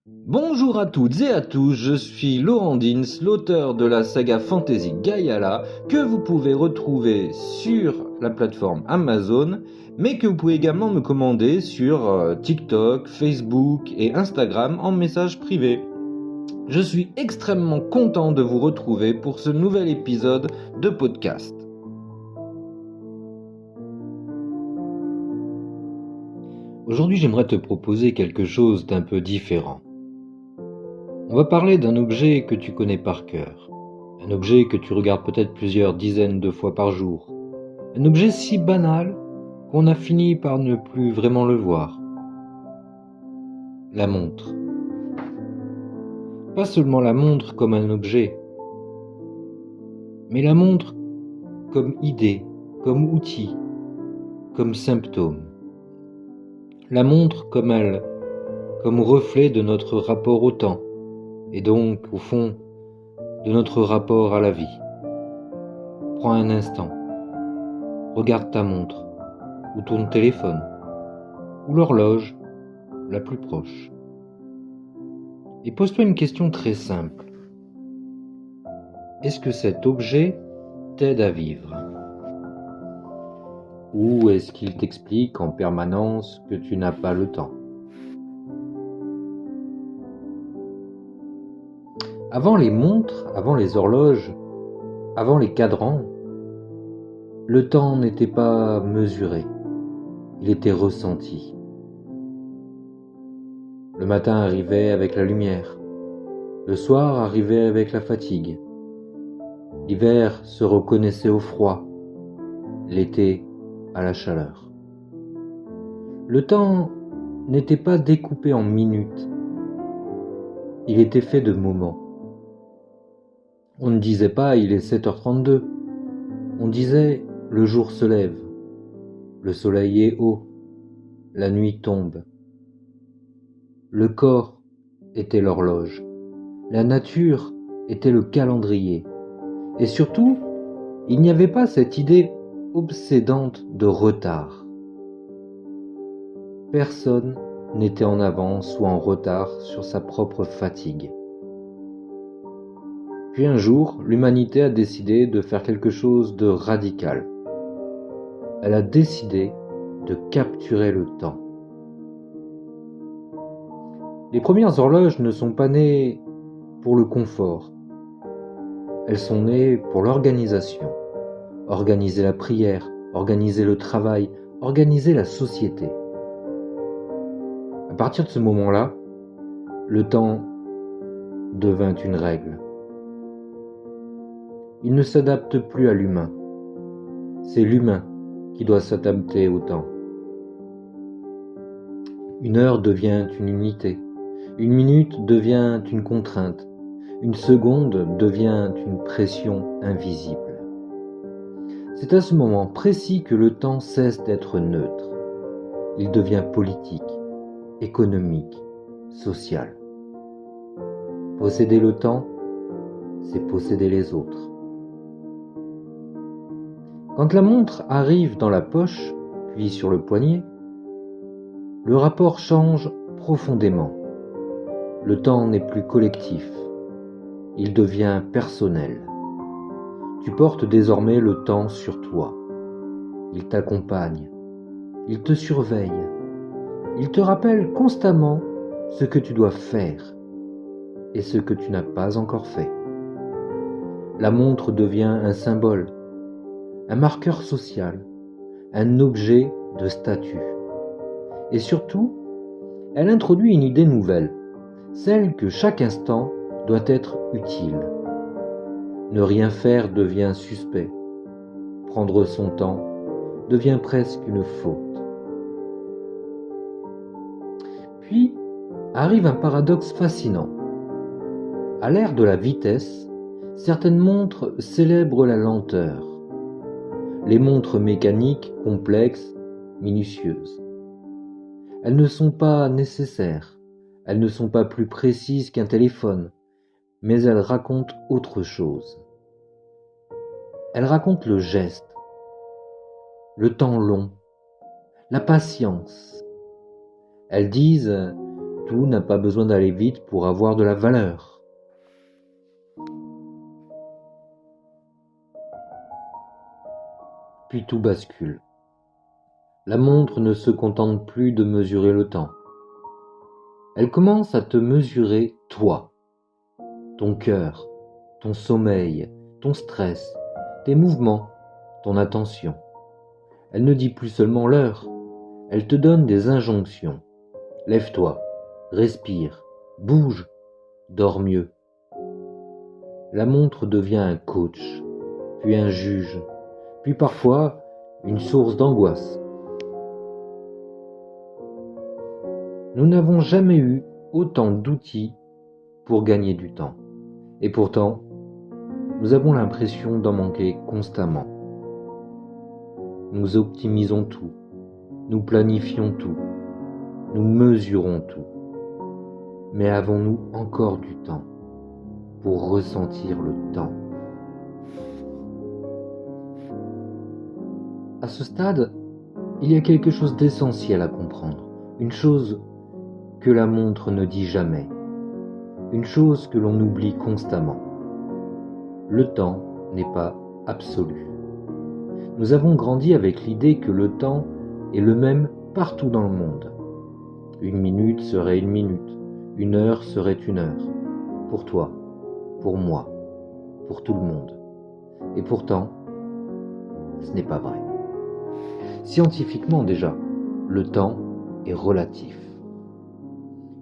Bonjour à toutes et à tous, je suis Laurent Dins, l'auteur de la saga fantasy Gaiala, que vous pouvez retrouver sur la plateforme Amazon, mais que vous pouvez également me commander sur TikTok, Facebook et Instagram en message privé. Je suis extrêmement content de vous retrouver pour ce nouvel épisode de podcast. Aujourd'hui, j'aimerais te proposer quelque chose d'un peu différent. On va parler d'un objet que tu connais par cœur, un objet que tu regardes peut-être plusieurs dizaines de fois par jour, un objet si banal qu'on a fini par ne plus vraiment le voir. La montre. Pas seulement la montre comme un objet, mais la montre comme idée, comme outil, comme symptôme. La montre comme reflet de notre rapport au temps, et donc, au fond, de notre rapport à la vie. Prends un instant, regarde ta montre, ou ton téléphone, ou l'horloge la plus proche. Et pose-toi une question très simple. Est-ce que cet objet t'aide à vivre? Ou est-ce qu'il t'explique en permanence que tu n'as pas le temps? Avant les montres, avant les horloges, avant les cadrans, le temps n'était pas mesuré, il était ressenti. Le matin arrivait avec la lumière, le soir arrivait avec la fatigue. L'hiver se reconnaissait au froid, l'été à la chaleur. Le temps n'était pas découpé en minutes, il était fait de moments. On ne disait pas il est 7h32, on disait le jour se lève, le soleil est haut, la nuit tombe. Le corps était l'horloge, la nature était le calendrier, et surtout, il n'y avait pas cette idée obsédante de retard. Personne n'était en avance ou en retard sur sa propre fatigue. Puis un jour, l'humanité a décidé de faire quelque chose de radical. Elle a décidé de capturer le temps. Les premières horloges ne sont pas nées pour le confort. Elles sont nées pour l'organisation. Organiser la prière, organiser le travail, organiser la société. À partir de ce moment-là, le temps devint une règle. Il ne s'adapte plus à l'humain. C'est l'humain qui doit s'adapter au temps. Une heure devient une unité. Une minute devient une contrainte. Une seconde devient une pression invisible. C'est à ce moment précis que le temps cesse d'être neutre. Il devient politique, économique, social. Posséder le temps, c'est posséder les autres. Quand la montre arrive dans la poche, puis sur le poignet, le rapport change profondément. Le temps n'est plus collectif, il devient personnel. Tu portes désormais le temps sur toi. Il t'accompagne, il te surveille, il te rappelle constamment ce que tu dois faire et ce que tu n'as pas encore fait. La montre devient un symbole, un marqueur social, un objet de statut. Et surtout, elle introduit une idée nouvelle, celle que chaque instant doit être utile. Ne rien faire devient suspect. Prendre son temps devient presque une faute. Puis arrive un paradoxe fascinant. À l'ère de la vitesse, certaines montres célèbrent la lenteur. Les montres mécaniques complexes, minutieuses. Elles ne sont pas nécessaires, elles ne sont pas plus précises qu'un téléphone, mais elles racontent autre chose. Elles racontent le geste, le temps long, la patience. Elles disent « Tout n'a pas besoin d'aller vite pour avoir de la valeur. Puis tout bascule. La montre ne se contente plus de mesurer le temps. Elle commence à te mesurer toi, ton cœur, ton sommeil, ton stress, tes mouvements, ton attention. Elle ne dit plus seulement l'heure, elle te donne des injonctions. Lève-toi, respire, bouge, dors mieux. La montre devient un coach, puis un juge, puis parfois une source d'angoisse. Nous n'avons jamais eu autant d'outils pour gagner du temps. Et pourtant, nous avons l'impression d'en manquer constamment. Nous optimisons tout, nous planifions tout, nous mesurons tout. Mais avons-nous encore du temps pour ressentir le temps? À ce stade, il y a quelque chose d'essentiel à comprendre, une chose que la montre ne dit jamais, une chose que l'on oublie constamment. Le temps n'est pas absolu. Nous avons grandi avec l'idée que le temps est le même partout dans le monde. Une minute serait une minute, une heure serait une heure, pour toi, pour moi, pour tout le monde. Et pourtant, ce n'est pas vrai. Scientifiquement déjà, le temps est relatif.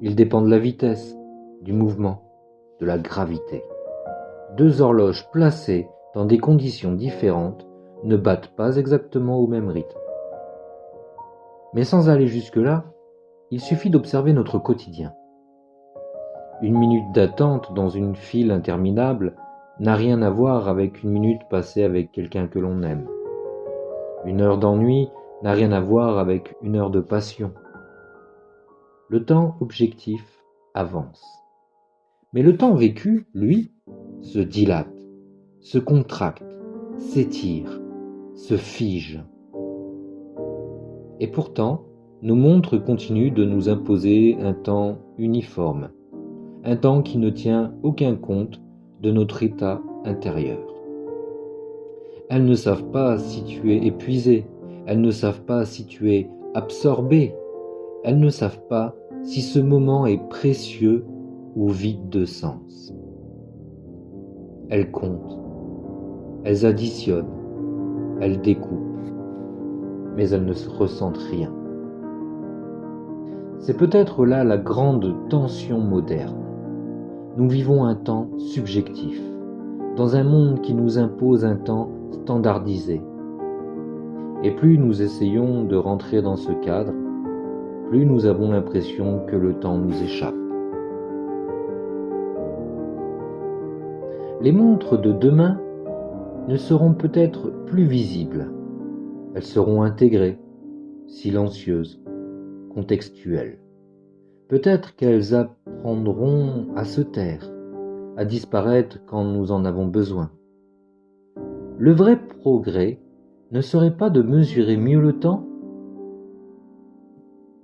Il dépend de la vitesse, du mouvement, de la gravité. Deux horloges placées dans des conditions différentes ne battent pas exactement au même rythme. Mais sans aller jusque-là, il suffit d'observer notre quotidien. Une minute d'attente dans une file interminable n'a rien à voir avec une minute passée avec quelqu'un que l'on aime. Une heure d'ennui n'a rien à voir avec une heure de passion. Le temps objectif avance. Mais le temps vécu, lui, se dilate, se contracte, s'étire, se fige. Et pourtant, nos montres continuent de nous imposer un temps uniforme, un temps qui ne tient aucun compte de notre état intérieur. Elles ne savent pas si tu es épuisé, elles ne savent pas si tu es absorbé, elles ne savent pas si ce moment est précieux ou vide de sens. Elles comptent, elles additionnent, elles découpent, mais elles ne ressentent rien. C'est peut-être là la grande tension moderne. Nous vivons un temps subjectif, dans un monde qui nous impose un temps standardisé. Et plus nous essayons de rentrer dans ce cadre, plus nous avons l'impression que le temps nous échappe. Les montres de demain ne seront peut-être plus visibles. Elles seront intégrées, silencieuses, contextuelles. Peut-être qu'elles apprendront à se taire, à disparaître quand nous en avons besoin. Le vrai progrès ne serait pas de mesurer mieux le temps,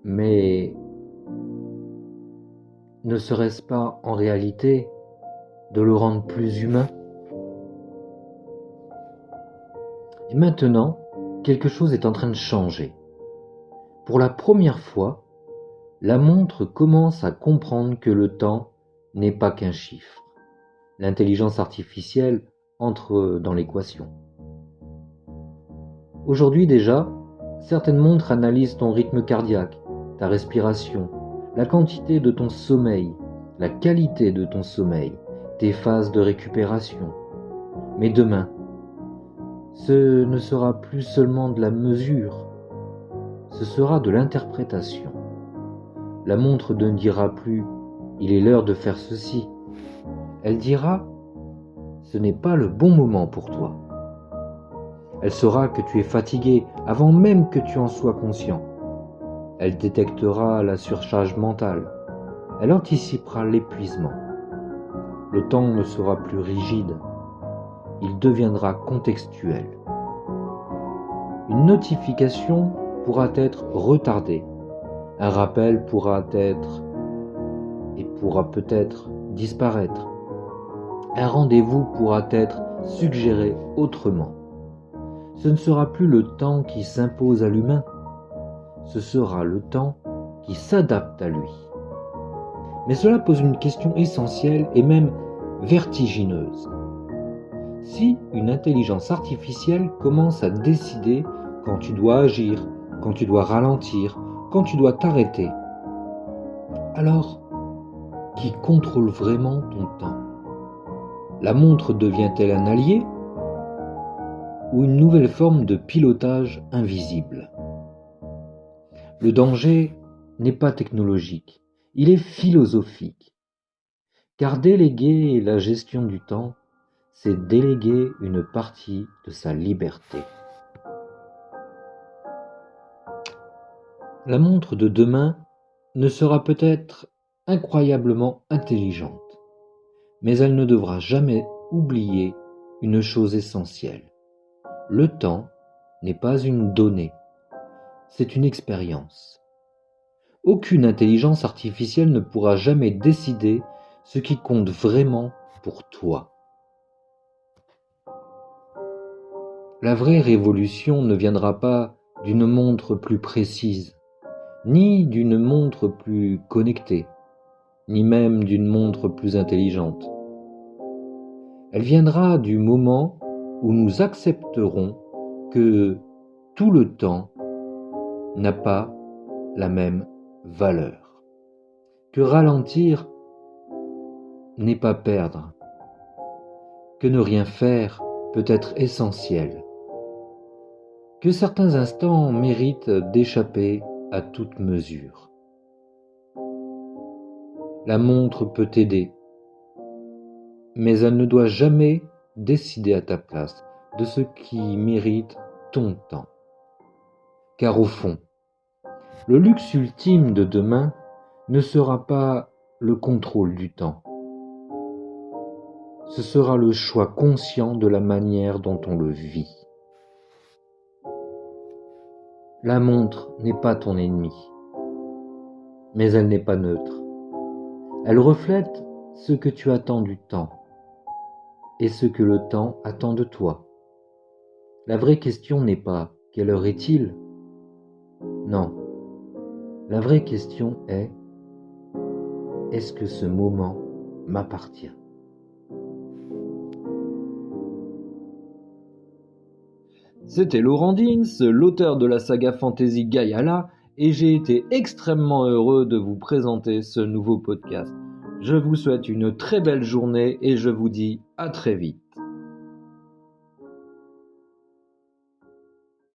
mais ne serait-ce pas en réalité de le rendre plus humain? Et maintenant, quelque chose est en train de changer. Pour la première fois, la montre commence à comprendre que le temps n'est pas qu'un chiffre. L'intelligence artificielle entre dans l'équation. Aujourd'hui déjà, certaines montres analysent ton rythme cardiaque, ta respiration, la quantité de ton sommeil, la qualité de ton sommeil, tes phases de récupération. Mais demain, ce ne sera plus seulement de la mesure, ce sera de l'interprétation. La montre ne dira plus « il est l'heure de faire ceci ». Elle dira « ce n'est pas le bon moment pour toi ». Elle saura que tu es fatigué avant même que tu en sois conscient. Elle détectera la surcharge mentale. Elle anticipera l'épuisement. Le temps ne sera plus rigide. Il deviendra contextuel. Une notification pourra être retardée. Un rappel pourra être et pourra peut-être disparaître. Un rendez-vous pourra être suggéré autrement. Ce ne sera plus le temps qui s'impose à l'humain, ce sera le temps qui s'adapte à lui. Mais cela pose une question essentielle et même vertigineuse. Si une intelligence artificielle commence à décider quand tu dois agir, quand tu dois ralentir, quand tu dois t'arrêter, alors qui contrôle vraiment ton temps? La montre devient-elle un allié ou une nouvelle forme de pilotage invisible? Le danger n'est pas technologique, il est philosophique. Car déléguer la gestion du temps, c'est déléguer une partie de sa liberté. La montre de demain ne sera peut-être incroyablement intelligente, mais elle ne devra jamais oublier une chose essentielle. Le temps n'est pas une donnée, c'est une expérience. Aucune intelligence artificielle ne pourra jamais décider ce qui compte vraiment pour toi. La vraie révolution ne viendra pas d'une montre plus précise, ni d'une montre plus connectée, ni même d'une montre plus intelligente. Elle viendra du moment où nous accepterons que tout le temps n'a pas la même valeur, que ralentir n'est pas perdre, que ne rien faire peut être essentiel, que certains instants méritent d'échapper à toute mesure. La montre peut t'aider, mais elle ne doit jamais décider à ta place de ce qui mérite ton temps. Car au fond, le luxe ultime de demain ne sera pas le contrôle du temps. Ce sera le choix conscient de la manière dont on le vit. La montre n'est pas ton ennemi, mais elle n'est pas neutre. Elle reflète ce que tu attends du temps et ce que le temps attend de toi. La vraie question n'est pas « quelle heure est-il ?» Non, la vraie question est « est-ce que ce moment m'appartient ?» C'était Laurent Dins, l'auteur de la saga fantasy Gaiala, et j'ai été extrêmement heureux de vous présenter ce nouveau podcast. Je vous souhaite une très belle journée et je vous dis à très vite.